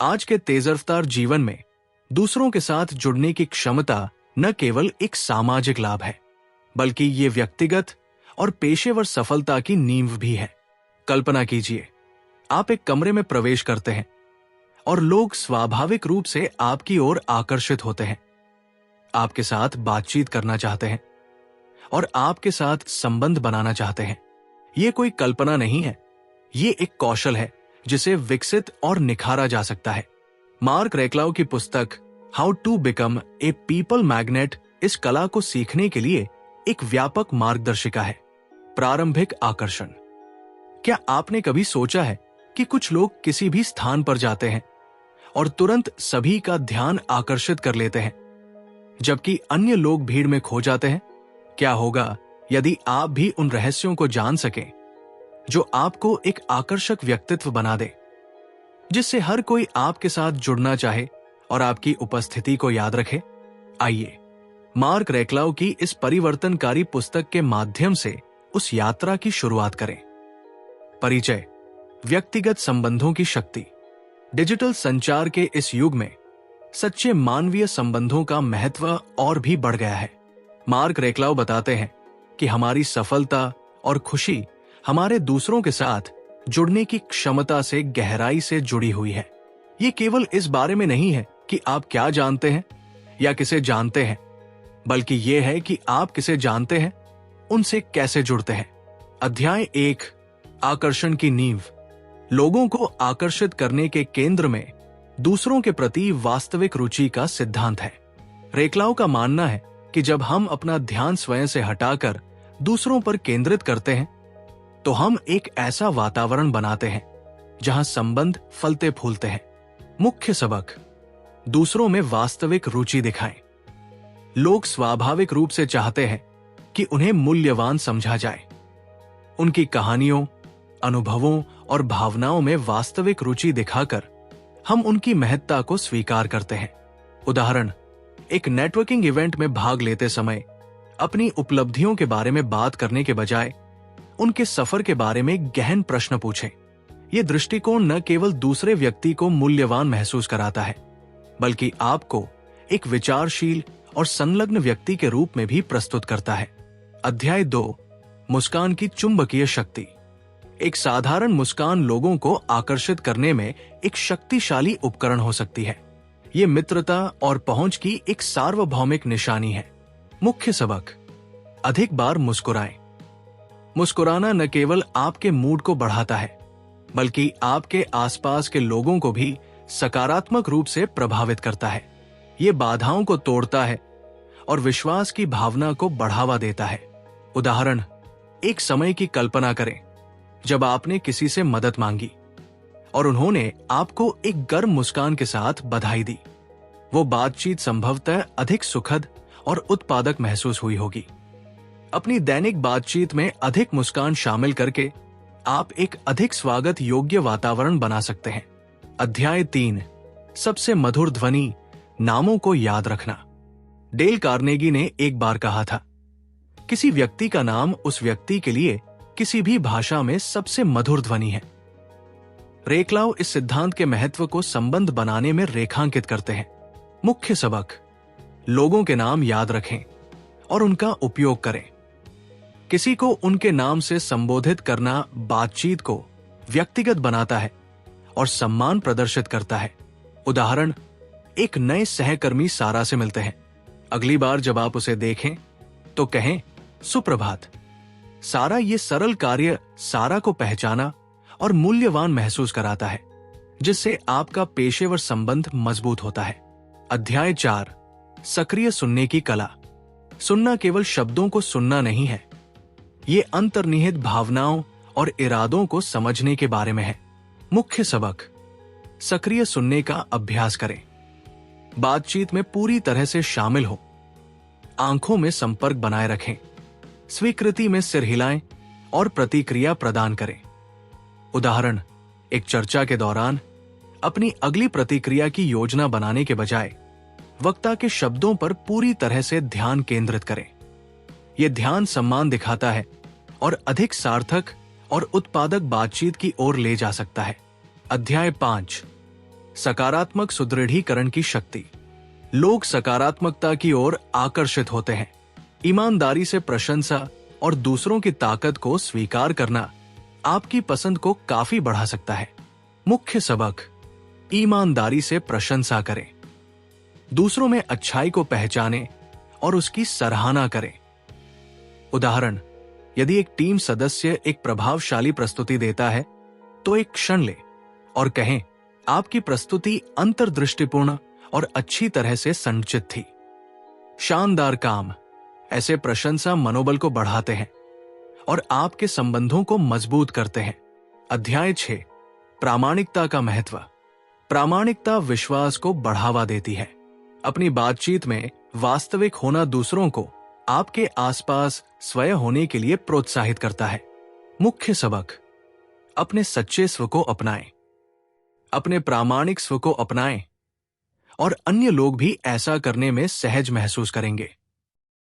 आज के तेज रफ्तार जीवन में दूसरों के साथ जुड़ने की क्षमता न केवल एक सामाजिक लाभ है, बल्कि ये व्यक्तिगत और पेशेवर सफलता की नींव भी है। कल्पना कीजिए, आप एक कमरे में प्रवेश करते हैं और लोग स्वाभाविक रूप से आपकी ओर आकर्षित होते हैं, आपके साथ बातचीत करना चाहते हैं और आपके साथ संबंध बनाना चाहते हैं। ये कोई कल्पना नहीं है, ये एक कौशल है जिसे विकसित और निखारा जा सकता है। मार्क रेक्लाउ की पुस्तक how to become a people magnet इस कला को सीखने के लिए एक व्यापक मार्गदर्शिका है। प्रारंभिक आकर्षण। क्या आपने कभी सोचा है कि कुछ लोग किसी भी स्थान पर जाते हैं और तुरंत सभी का ध्यान आकर्षित कर लेते हैं, जबकि अन्य लोग भीड़ में खो जाते हैं? क्या होगा यदि आप भी उन रहस्यों को जान सकें जो आपको एक आकर्षक व्यक्तित्व बना दे, जिससे हर कोई आपके साथ जुड़ना चाहे और आपकी उपस्थिति को याद रखे? आइए मार्क रेक्लाउ की इस परिवर्तनकारी पुस्तक के माध्यम से उस यात्रा की शुरुआत करें। परिचय। व्यक्तिगत संबंधों की शक्ति। डिजिटल संचार के इस युग में सच्चे मानवीय संबंधों का महत्व और भी बढ़ गया है। मार्क रेक्लाउ बताते हैं कि हमारी सफलता और खुशी हमारे दूसरों के साथ जुड़ने की क्षमता से गहराई से जुड़ी हुई है। ये केवल इस बारे में नहीं है कि आप क्या जानते हैं या किसे जानते हैं, बल्कि ये है कि आप किसे जानते हैं, उनसे कैसे जुड़ते हैं। अध्याय 1, आकर्षण की नींव। लोगों को आकर्षित करने के केंद्र में दूसरों के प्रति वास्तविक रुचि का सिद्धांत है। रेक्लाउ का मानना है कि जब हम अपना ध्यान स्वयं से हटाकर दूसरों पर केंद्रित करते हैं, तो हम एक ऐसा वातावरण बनाते हैं जहां संबंध फलते फूलते हैं। मुख्य सबक। दूसरों में वास्तविक रुचि दिखाएं। लोग स्वाभाविक रूप से चाहते हैं कि उन्हें मूल्यवान समझा जाए। उनकी कहानियों, अनुभवों और भावनाओं में वास्तविक रुचि दिखाकर हम उनकी महत्ता को स्वीकार करते हैं। उदाहरण, एक नेटवर्किंग इवेंट में भाग लेते समय अपनी उपलब्धियों के बारे में बात करने के बजाय उनके सफर के बारे में गहन प्रश्न पूछें। यह दृष्टिकोण न केवल दूसरे व्यक्ति को मूल्यवान महसूस कराता है, बल्कि आपको एक विचारशील और संलग्न व्यक्ति के रूप में भी प्रस्तुत करता है। अध्याय 2, मुस्कान की चुंबकीय शक्ति। एक साधारण मुस्कान लोगों को आकर्षित करने में एक शक्तिशाली उपकरण हो सकती है। ये मित्रता और पहुंच की एक सार्वभौमिक निशानी है। मुख्य सबक। अधिक बार मुस्कुराएं। मुस्कुराना न केवल आपके मूड को बढ़ाता है, बल्कि आपके आसपास के लोगों को भी सकारात्मक रूप से प्रभावित करता है। ये बाधाओं को तोड़ता है और विश्वास की भावना को बढ़ावा देता है। उदाहरण, एक समय की कल्पना करें जब आपने किसी से मदद मांगी और उन्होंने आपको एक गर्म मुस्कान के साथ बधाई दी। वो बातचीत संभवतः अधिक सुखद और उत्पादक महसूस हुई होगी। अपनी दैनिक बातचीत में अधिक मुस्कान शामिल करके आप एक अधिक स्वागत योग्य वातावरण बना सकते हैं। अध्याय 3, सबसे मधुर ध्वनि, नामों को याद रखना। डेल कार्नेगी ने एक बार कहा था, किसी व्यक्ति का नाम उस व्यक्ति के लिए किसी भी भाषा में सबसे मधुर ध्वनि है। रेक्लाउ इस सिद्धांत के महत्व को संबंध बनाने में रेखांकित करते हैं। मुख्य सबक। लोगों के नाम याद रखें और उनका उपयोग करें। किसी को उनके नाम से संबोधित करना बातचीत को व्यक्तिगत बनाता है और सम्मान प्रदर्शित करता है। उदाहरण, एक नए सहकर्मी सारा से मिलते हैं। अगली बार जब आप उसे देखें तो कहें, सुप्रभात सारा। ये सरल कार्य सारा को पहचाना और मूल्यवान महसूस कराता है, जिससे आपका पेशेवर संबंध मजबूत होता है। अध्याय 4, सक्रिय सुनने की कला। सुनना केवल शब्दों को सुनना नहीं है, ये अंतर्निहित भावनाओं और इरादों को समझने के बारे में है। मुख्य सबक। सक्रिय सुनने का अभ्यास करें। बातचीत में पूरी तरह से शामिल हो। आंखों में संपर्क बनाए रखें। स्वीकृति में सिर हिलाएं और प्रतिक्रिया प्रदान करें। उदाहरण, एक चर्चा के दौरान अपनी अगली प्रतिक्रिया की योजना बनाने के बजाय वक्ता के शब्दों पर पूरी तरह से ध्यान केंद्रित करें। यह ध्यान सम्मान दिखाता है और अधिक सार्थक और उत्पादक बातचीत की ओर ले जा सकता है। अध्याय 5, सकारात्मक सुदृढ़ीकरण की शक्ति। लोग सकारात्मकता की ओर आकर्षित होते हैं। ईमानदारी से प्रशंसा और दूसरों की ताकत को स्वीकार करना आपकी पसंद को काफी बढ़ा सकता है। मुख्य सबक: ईमानदारी से प्रशंसा करें, दूसरों में अच्छाई को पहचानें और उसकी सराहना करें। उदाहरण: यदि एक टीम सदस्य एक प्रभावशाली प्रस्तुति देता है तो एक क्षण लें और कहें, आपकी प्रस्तुति अंतर्दृष्टिपूर्ण और अच्छी तरह से संचित थी। शानदार काम। ऐसे प्रशंसा मनोबल को बढ़ाते हैं और आपके संबंधों को मजबूत करते हैं। अध्याय 6: प्रामाणिकता का महत्व। प्रामाणिकता विश्वास को बढ़ावा देती है। अपनी बातचीत में वास्तविक होना दूसरों को आपके आसपास स्वयं होने के लिए प्रोत्साहित करता है। मुख्य सबक: अपने सच्चे स्व को अपनाएं, अपने प्रामाणिक स्व को अपनाएं और अन्य लोग भी ऐसा करने में सहज महसूस करेंगे।